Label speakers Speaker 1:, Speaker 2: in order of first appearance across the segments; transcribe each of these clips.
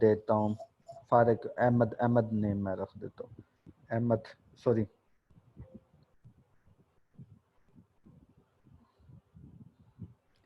Speaker 1: देता हूँ फारिक अहमद, अहमद नेम मैं रख देता हूँ, अहमद, सॉरी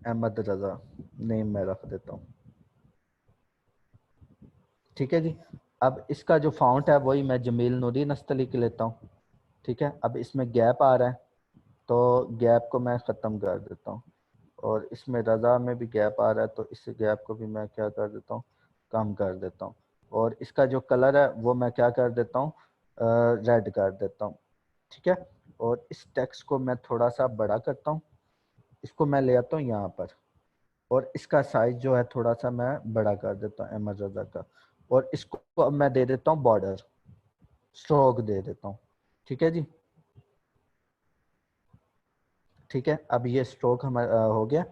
Speaker 1: अहमद रजा नेम मैं रख देता हूँ। ठीक है जी। अब इसका जो फाउंट है वही मैं जमील नूरी नस्तली के लेता हूँ। ठीक है, अब इसमें गैप आ रहा है तो गैप को मैं ख़त्म कर देता हूँ, और इसमें रज़ा में भी गैप आ रहा है तो इस गैप को भी मैं क्या कर देता हूँ, कम कर देता हूँ। और इसका जो कलर है वो मैं क्या कर देता हूँ, रेड कर देता हूँ। ठीक है, और इस टेक्स्ट को मैं थोड़ा सा बड़ा करता हूँ, इसको मैं ले आता हूँ यहाँ पर, और इसका साइज जो है थोड़ा सा मैं बड़ा कर देता हूँ अहमद रजा का, और इसको अब मैं दे देता हूँ बॉर्डर, स्ट्रोक दे देता हूँ। ठीक है जी, ठीक है, अब ये स्ट्रोक हमारा हो गया।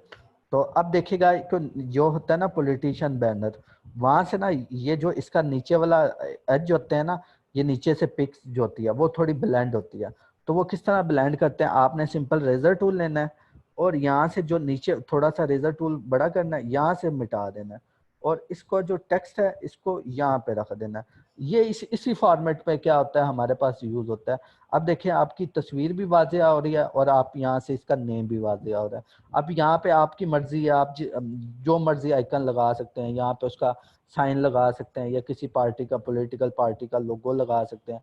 Speaker 1: तो अब देखिएगा जो होता है ना पॉलिटिशियन बैनर, वहां से ना ये जो इसका नीचे वाला एज होते हैं ना, ये नीचे से पिक्स जो होती है वो थोड़ी ब्लेंड होती है। तो वो किस तरह ब्लेंड करते हैं, आपने सिंपल रेजर टूल लेना है और यहाँ से जो नीचे थोड़ा सा रेजर टूल बड़ा करना है, यहाँ से मिटा देना है, और इसको जो टेक्स्ट है इसको यहाँ पे रख देना है। ये इसी फॉर्मेट पे क्या होता है हमारे पास यूज होता है। अब देखिए आपकी तस्वीर भी वाज़ेह हो रही है और आप यहाँ से इसका नेम भी वाज़ेह हो रहा है। अब यहाँ पे आपकी मर्जी है, आप जो मर्जी आइकन लगा सकते हैं, यहाँ पे उसका साइन लगा सकते हैं या किसी पार्टी का, पॉलिटिकल पार्टी का लोगो लगा सकते हैं,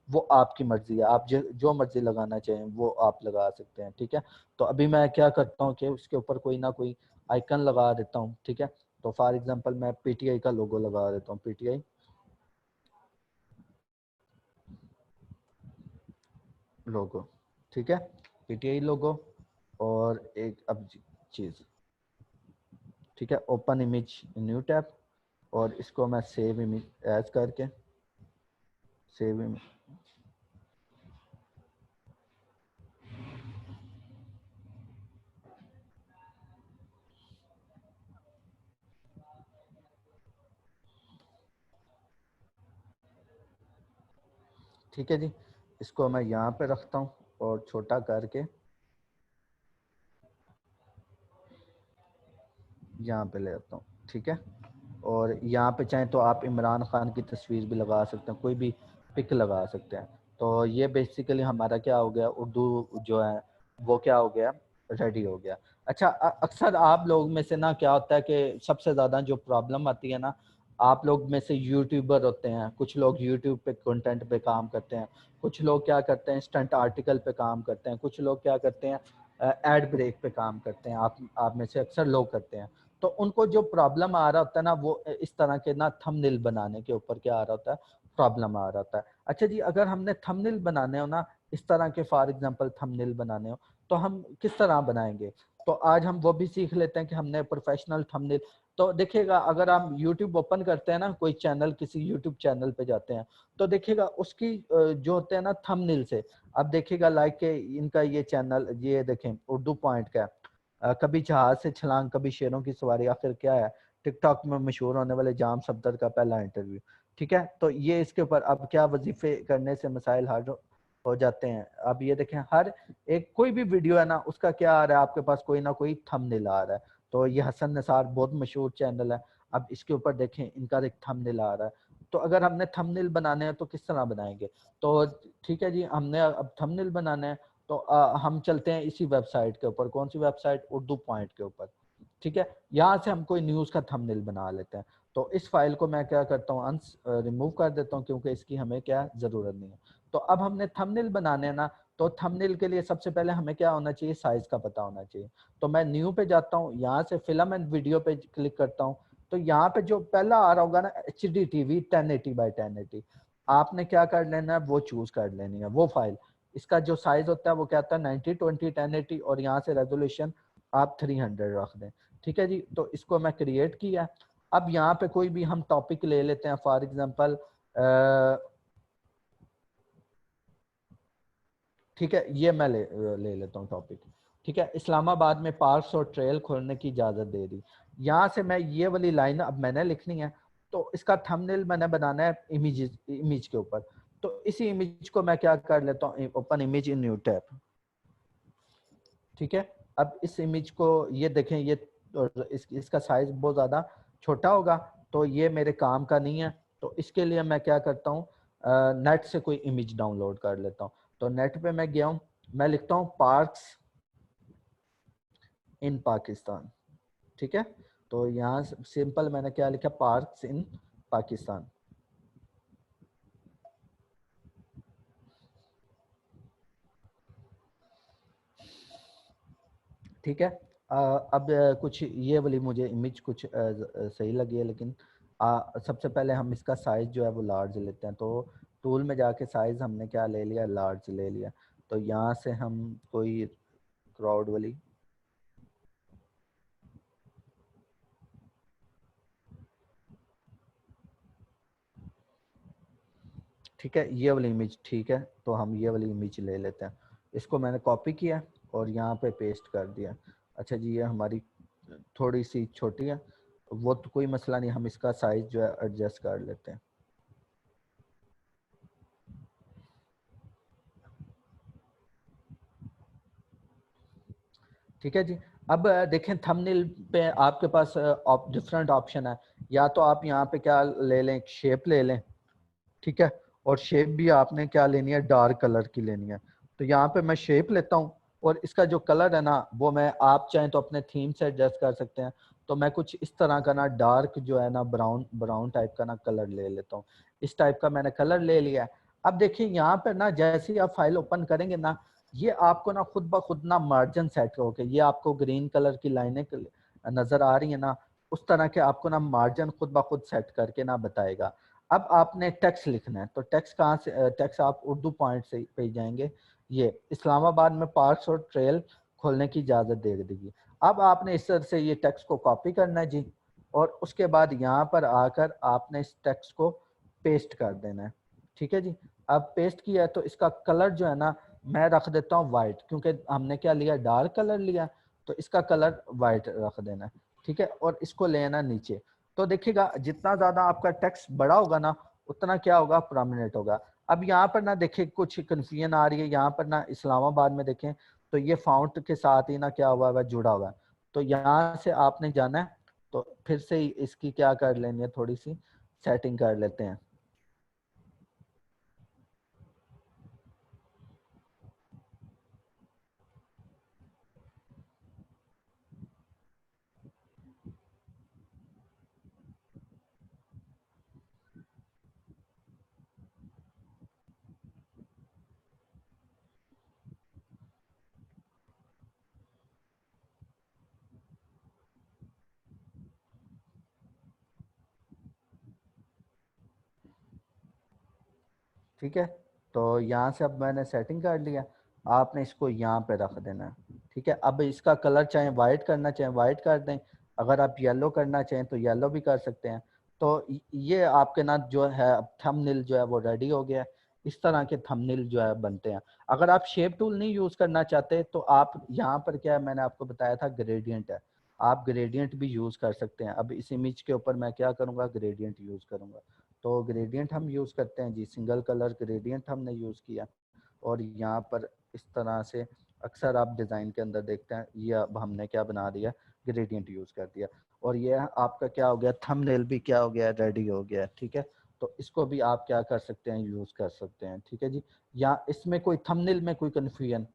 Speaker 1: वो आपकी मर्जी है, आप जो मर्जी लगाना चाहें वो आप लगा सकते हैं। ठीक है, तो अभी मैं क्या करता हूँ कि उसके ऊपर कोई ना कोई आइकन लगा देता हूँ। ठीक है, तो फॉर एग्जांपल मैं पीटीआई का लोगो लगा देता हूँ, पीटीआई लोगो। ठीक है, पीटीआई लोगो, और एक अब चीज़, ठीक है, ओपन इमेज न्यू टैब, और इसको मैं सेव इमेज एज करके सेव इमेज, ठीक है जी, इसको मैं यहाँ पे रखता हूँ और छोटा करके यहाँ पे ले आता हूँ। ठीक है, और यहाँ पे चाहें तो आप इमरान खान की तस्वीर भी लगा सकते हैं, कोई भी पिक लगा सकते हैं। तो ये बेसिकली हमारा क्या हो गया, उर्दू जो है वो क्या हो गया, रेडी हो गया। अच्छा, अक्सर आप लोग में से ना क्या होता है कि सबसे ज़्यादा जो प्रॉब्लम आती है ना, आप लोग में से यूट्यूबर होते हैं, कुछ लोग यूट्यूब पे कंटेंट पे काम करते हैं, कुछ लोग क्या करते हैं स्टंट आर्टिकल पे काम करते हैं, कुछ लोग क्या करते हैं एड ब्रेक पे काम करते हैं, आप में से अक्सर लोग करते हैं। तो उनको जो प्रॉब्लम आ रहा होता है ना, वो इस तरह के ना थंबनेल बनाने के ऊपर क्या आ रहा होता है, प्रॉब्लम आ रहा होता है। अच्छा जी, अगर हमने थंबनेल बनाने हो ना, इस तरह के फॉर एग्जांपल थंबनेल बनाने हो, तो हम किस तरह बनाएंगे, तो आज हम वो भी सीख लेते हैं कि हमने प्रोफेशनल थंबनेल। तो देखिएगा अगर आप यूट्यूब ओपन करते हैं ना, कोई चैनल, किसी यूट्यूब चैनल पे जाते हैं, तो देखिएगा उसकी जो होते हैं ना थंबनेल से, अब देखिएगा लाइक के इनका ये चैनल, ये देखें उर्दू पॉइंट का है, कभी जहाज से छलांग, कभी शेरों की सवारी, आखिर क्या है, टिकटॉक में मशहूर होने वाले जाम सफदर का पहला इंटरव्यू। ठीक है, तो ये इसके ऊपर अब क्या वजीफे करने से मसाइल हल हो जाते हैं। अब ये देखें हर एक कोई भी वीडियो है ना, उसका क्या आ रहा है आपके पास, कोई ना कोई थंबनेल आ रहा है। तो ये हसन निसार बहुत मशहूर चैनल है, अब इसके ऊपर देखें इनका एक थंबनेल आ रहा है। तो अगर हमने थंबनेल बनाने हैं तो किस तरह बनाएंगे, तो ठीक है जी, हमने अब थंबनेल बनाने हैं तो हम चलते हैं इसी वेबसाइट के ऊपर, कौन सी वेबसाइट, उर्दू पॉइंट के ऊपर। ठीक है, यहाँ से हम कोई न्यूज़ का थंबनेल बना लेते हैं। तो इस फाइल को मैं क्या करता हूँ, रिमूव कर देता हूँ, क्योंकि इसकी हमें क्या ज़रूरत नहीं है। तो अब हमने थंबनेल बनाने हैं ना, तो थंबनेल के लिए सबसे पहले हमें क्या होना चाहिए, साइज का पता होना चाहिए। तो मैं न्यू पे जाता हूँ, यहाँ से फिल्म एंड वीडियो पे क्लिक करता हूँ। तो यहाँ पे जो पहला आ रहा होगा ना, HD TV 1080x1080, आपने क्या कर लेना है, वो चूज कर लेनी है वो फाइल। इसका जो साइज होता है वो क्या होता है 90x20x1080, और यहाँ से रेजोल्यूशन आप 300 रख दें। ठीक है जी, तो इसको मैं क्रिएट किया। अब यहाँ पे कोई भी हम टॉपिक ले लेते हैं, फॉर एग्जांपल ठीक है, ये मैं ले लेता हूँ टॉपिक। ठीक है, इस्लामाबाद में पार्क्स और ट्रेल खोलने की इजाज़त दे दी। यहाँ से मैं ये वाली लाइन अब मैंने लिखनी है, तो इसका थंबनेल मैंने बनाना है इमेज के ऊपर। तो इसी इमेज को मैं क्या कर लेता हूँ, open image in new tab. ठीक है, अब इस इमेज को ये देखें, ये इसका साइज बहुत ज़्यादा छोटा होगा, तो ये मेरे काम का नहीं है। तो इसके लिए मैं क्या करता हूँ, नेट से कोई इमेज डाउनलोड कर लेता हूँ। तो नेट पे मैं गया हूँ, मैं लिखता हूँ पार्क्स इन पाकिस्तान, ठीक है। तो यहाँ सिंपल मैंने क्या लिखा, पार्क्स इन पाकिस्तान। ठीक है। अब कुछ ये वाली मुझे इमेज कुछ सही लगी है, लेकिन सबसे पहले हम इसका साइज जो है वो लार्ज लेते हैं। तो टूल में जाके साइज हमने क्या ले लिया, लार्ज ले लिया। तो यहाँ से हम कोई क्राउड वाली, ठीक है, ये वाली इमेज ठीक है। तो हम ये वाली इमेज ले लेते हैं। इसको मैंने कॉपी किया और यहाँ पे पेस्ट कर दिया। अच्छा जी, ये हमारी थोड़ी सी छोटी है, वो तो कोई मसला नहीं, हम इसका साइज जो है एडजस्ट कर लेते हैं। ठीक है जी। अब देखें थंबनेल पे आपके पास डिफरेंट ऑप्शन है। या तो आप यहाँ पे क्या ले लें, शेप ले लें, ठीक है। और शेप भी आपने क्या लेनी है, डार्क कलर की लेनी है। तो यहाँ पे मैं शेप लेता हूँ, और इसका जो कलर है ना, वो मैं, आप चाहें तो अपने थीम से एडजस्ट कर सकते हैं। तो मैं कुछ इस तरह का ना डार्क जो है ना, ब्राउन ब्राउन टाइप का ना कलर ले लेता हूँ। इस टाइप का मैंने कलर ले लिया है। अब देखिए यहाँ पे ना, जैसे ही आप फाइल ओपन करेंगे ना, ये आपको ना खुद ब खुद ना मार्जिन सेट होके, ये आपको ग्रीन कलर की लाइनें नजर आ रही है ना, उस तरह के आपको ना मार्जिन खुद ब खुद सेट करके ना बताएगा। अब आपने टेक्स्ट लिखना है, तो टेक्स्ट कहाँ से, टेक्स्ट आप उर्दू पॉइंट से पे जाएंगे। ये इस्लामाबाद में पार्क्स और ट्रेल खोलने की इजाज़त दे देगी। अब आपने इस तरह से ये टेक्स्ट को कॉपी करना है जी, और उसके बाद यहाँ पर आकर आपने इस टेक्स्ट को पेस्ट कर देना है। ठीक है जी। अब पेस्ट किया है तो इसका कलर जो है ना, मैं रख देता हूँ वाइट, क्योंकि हमने क्या लिया, डार्क कलर लिया, तो इसका कलर वाइट रख देना है। ठीक है, और इसको लेना नीचे। तो देखिएगा जितना ज्यादा आपका टेक्स्ट बड़ा होगा ना, उतना क्या होगा, प्रोमिनेंट होगा। अब यहाँ पर ना देखिए कुछ कंफ्यूजन आ रही है, यहाँ पर ना इस्लामाबाद में देखें तो ये फाउंट के साथ ही ना क्या हुआ है, जुड़ा हुआ है। तो यहाँ से आपने जाना है, तो फिर से इसकी क्या कर लेनी है, थोड़ी सी सेटिंग कर लेते हैं। ठीक है, तो यहाँ से अब मैंने सेटिंग कर लिया। आपने इसको यहाँ पे रख देना है। ठीक है, अब इसका कलर चाहे वाइट करना चाहे वाइट कर दें, अगर आप येलो करना चाहें तो येलो भी कर सकते हैं। तो ये आपके ना जो है थंबनेल जो है वो रेडी हो गया है। इस तरह के थंबनेल जो है बनते हैं। अगर आप शेप टूल नहीं यूज करना चाहते तो आप यहाँ पर क्या है, मैंने आपको बताया था ग्रेडियंट है, आप ग्रेडियंट भी यूज कर सकते हैं। अब इस इमेज के ऊपर मैं क्या करूँगा, ग्रेडियंट यूज करूँगा। तो ग्रेडियंट हम यूज़ करते हैं जी, सिंगल कलर ग्रेडियंट हमने यूज़ किया। और यहाँ पर इस तरह से अक्सर आप डिज़ाइन के अंदर देखते हैं, ये अब हमने क्या बना दिया, ग्रेडियंट यूज़ कर दिया। और ये आपका क्या हो गया, थंबनेल भी क्या हो गया, रेडी हो गया। ठीक है, तो इसको भी आप क्या कर सकते हैं, यूज़ कर सकते हैं। ठीक है जी। या इसमें कोई थंबनेल में कोई कन्फ्यूजन,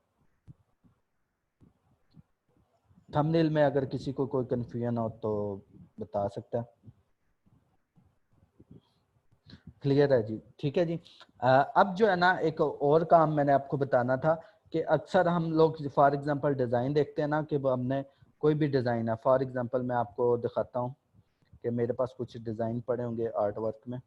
Speaker 1: थंबनेल में अगर किसी को कोई कन्फ्यूजन हो तो बता सकता है। क्लियर है जी। ठीक है जी। अब जो है ना, एक और काम मैंने आपको बताना था कि अक्सर हम लोग फॉर एग्जांपल डिज़ाइन देखते हैं ना, कि वो हमने कोई भी डिज़ाइन है, फॉर एग्जांपल मैं आपको दिखाता हूँ कि मेरे पास कुछ डिज़ाइन पड़े होंगे आर्ट वर्क में।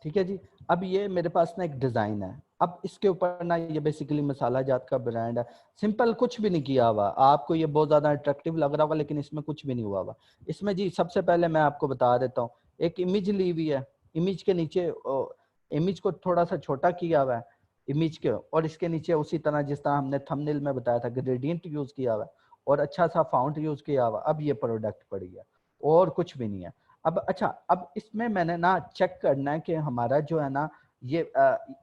Speaker 1: ठीक है जी। अब ये मेरे पास ना एक डिज़ाइन है। अब इसके ऊपर ना, ये बेसिकली मसाला जात का ब्रांड है। सिंपल, कुछ भी नहीं किया हुआ। आपको ये बहुत ज़्यादा अट्रैक्टिव लग रहा होगा, लेकिन इसमें कुछ भी नहीं हुआ हुआ। इसमें जी सबसे पहले मैं आपको बता देता हूँ, एक इमेज ली हुई है। इमेज के नीचे इमेज को थोड़ा सा छोटा किया हुआ है। इमेज के, और इसके नीचे उसी तरह जिस तरह हमने थंबनेल में बताया था ग्रेडियंट यूज किया हुआ है और अच्छा सा फाउंट यूज किया हुआ, अब ये प्रोडक्ट पड़ गया और कुछ भी नहीं है। अब अच्छा, अब इसमें मैंने ना चेक करना है कि हमारा जो है ना ये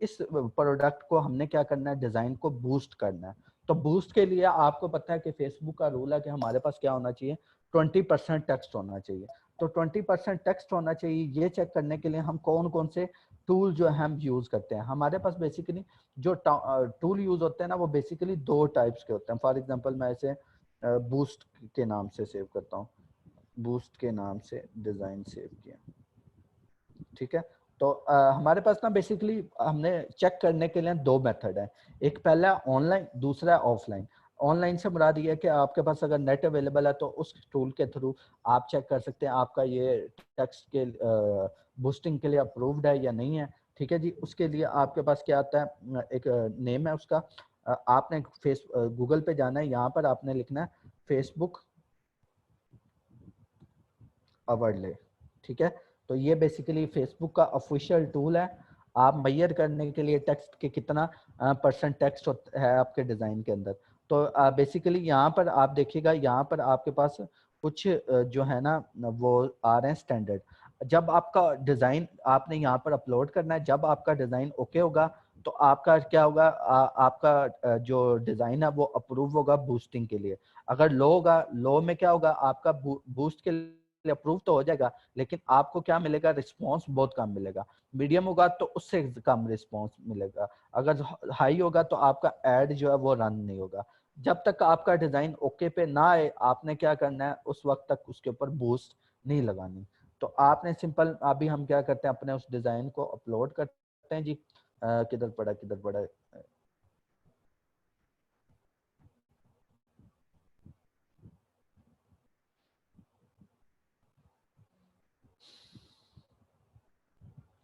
Speaker 1: इस प्रोडक्ट को हमने क्या करना है, डिजाइन को बूस्ट करना है। तो बूस्ट के लिए आपको पता है कि फेसबुक का रूल है कि हमारे पास क्या होना चाहिए, 20% टेक्स्ट होना चाहिए। तो 20% टेक्स्ट होना चाहिए, ये चेक करने के लिए हम कौन कौन से टूल जो है हम यूज करते हैं। हमारे पास बेसिकली जो टूल यूज होते हैं ना वो बेसिकली दो टाइप्स के होते हैं। फॉर एग्जांपल मैं इसे बूस्ट के नाम से सेव करता हूँ, बूस्ट के नाम से डिजाइन सेव किया, ठीक है। तो हमारे पास ना बेसिकली हमने चेक करने के लिए दो मेथड है, एक पहला ऑनलाइन, दूसरा ऑफलाइन। ऑनलाइन से मुराद ये है कि आपके पास अगर नेट अवेलेबल है तो उस टूल के थ्रू आप चेक कर सकते हैं आपका ये टेक्स्ट के बूस्टिंग के लिए अप्रूव्ड है या नहीं है, ठीक है जी। उसके लिए आपके पास क्या आता है, एक नेम है उसका, आपने फेस गूगल पे जाना है, यहाँ पर आपने लिखना है फेसबुक ओवरले, ठीक है। तो ये बेसिकली फेसबुक का ऑफिशियल टूल है, आप मैयर करने के लिए टेक्स्ट के कितना परसेंट टेक्स्ट है आपके डिजाइन के अंदर। तो बेसिकली यहाँ पर आप देखिएगा, यहाँ पर आपके पास कुछ जो है ना वो आ रहे हैं स्टैंडर्ड। जब आपका डिजाइन आपने यहाँ पर अपलोड करना है, जब आपका डिजाइन ओके होगा तो आपका क्या होगा, आपका जो डिजाइन है वो अप्रूव होगा बूस्टिंग के लिए। अगर लो होगा, लो में क्या होगा, आपका बूस्ट के अप्रूव तो हो जाएगा लेकिन आपको क्या मिलेगा, रिस्पॉन्स बहुत कम मिलेगा। मीडियम होगा तो उससे कम रिस्पॉन्स मिलेगा, अगर हाई होगा तो आपका एड जो है वो रन नहीं होगा। जब तक आपका डिजाइन ओके पे ना आए आपने क्या करना है, उस वक्त तक उसके ऊपर बूस्ट नहीं लगानी। तो आपने सिंपल, अभी हम क्या करते हैं, अपने उस डिजाइन को अपलोड करते हैं जी। किधर पड़ा, किधर पड़ा,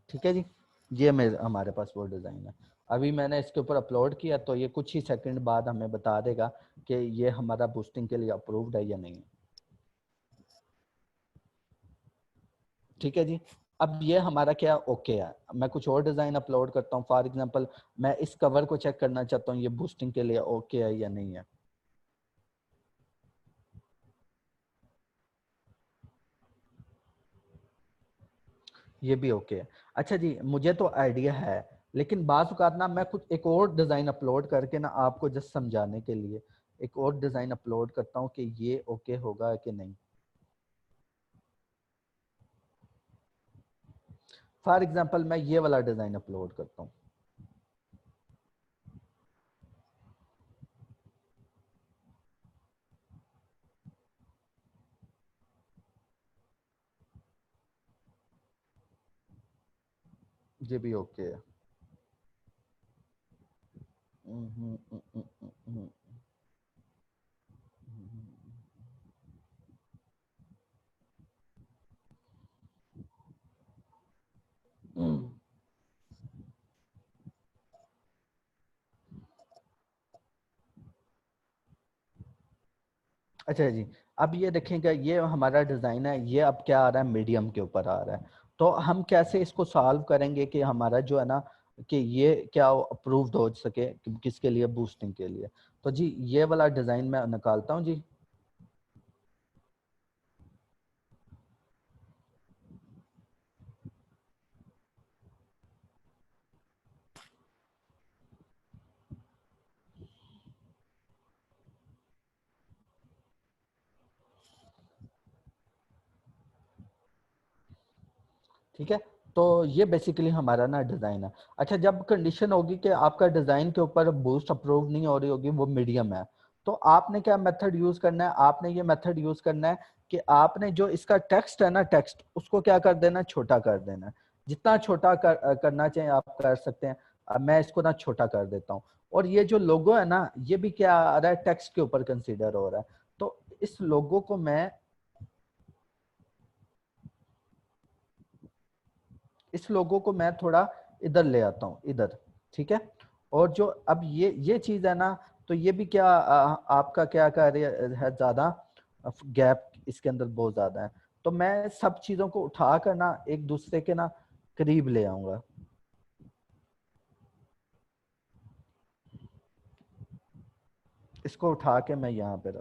Speaker 1: ठीक है जी। ये मेरे हमारे पास वो डिज़ाइन है, अभी मैंने इसके ऊपर अपलोड किया तो ये कुछ ही सेकंड बाद हमें बता देगा कि ये हमारा बूस्टिंग के लिए अप्रूव्ड है या नहीं है, ठीक है जी। अब ये हमारा क्या ओके है, मैं कुछ और डिज़ाइन अपलोड करता हूँ। फॉर एग्जांपल मैं इस कवर को चेक करना चाहता हूँ ये बूस्टिंग के लिए ओके है या नहीं है, ये भी ओके है। अच्छा जी, मुझे तो आइडिया है लेकिन बाज़ औक़ात ना मैं कुछ एक और डिज़ाइन अपलोड करके ना आपको जस्ट समझाने के लिए एक और डिज़ाइन अपलोड करता हूँ कि ये ओके होगा कि नहीं। फॉर एग्जाम्पल मैं ये वाला डिजाइन अपलोड करता हूँ, ये भी ओके है। हम्म, हम्म, हम्म, हम्म, हम्म। अच्छा जी, अब ये देखेंगे, ये हमारा डिजाइन है, ये अब क्या आ रहा है, मीडियम के ऊपर आ रहा है। तो हम कैसे इसको सॉल्व करेंगे कि हमारा जो है ना कि ये क्या अप्रूव्ड हो सके, किसके लिए, बूस्टिंग के लिए। तो जी ये वाला डिजाइन मैं निकालता हूँ जी। ठीक है, तो ये बेसिकली हमारा ना डिजाइन है। अच्छा, जब कंडीशन होगी कि आपका डिजाइन के ऊपर बूस्ट अप्रूव नहीं हो रही होगी, वो मीडियम है, तो आपने क्या मेथड यूज करना है, आपने ये मेथड यूज करना है कि आपने जो इसका टेक्स्ट है ना, टेक्स्ट उसको क्या कर देना, छोटा कर देना है। जितना छोटा करना चाहिए आप कर सकते हैं। अब मैं इसको ना छोटा कर देता हूँ, और ये जो लोगो है ना ये भी क्या आ रहा है, टेक्स्ट के ऊपर कंसीडर हो रहा है। तो इस लोगो को मैं, इस लोगो को मैं थोड़ा इधर ले आता हूँ, इधर, ठीक है। और जो अब ये चीज है ना, तो ये भी क्या आपका क्या कर रही है, ज्यादा गैप इसके अंदर बहुत ज्यादा है। तो मैं सब चीजों को उठा कर ना एक दूसरे के ना करीब ले आऊंगा। इसको उठा के मैं यहाँ पे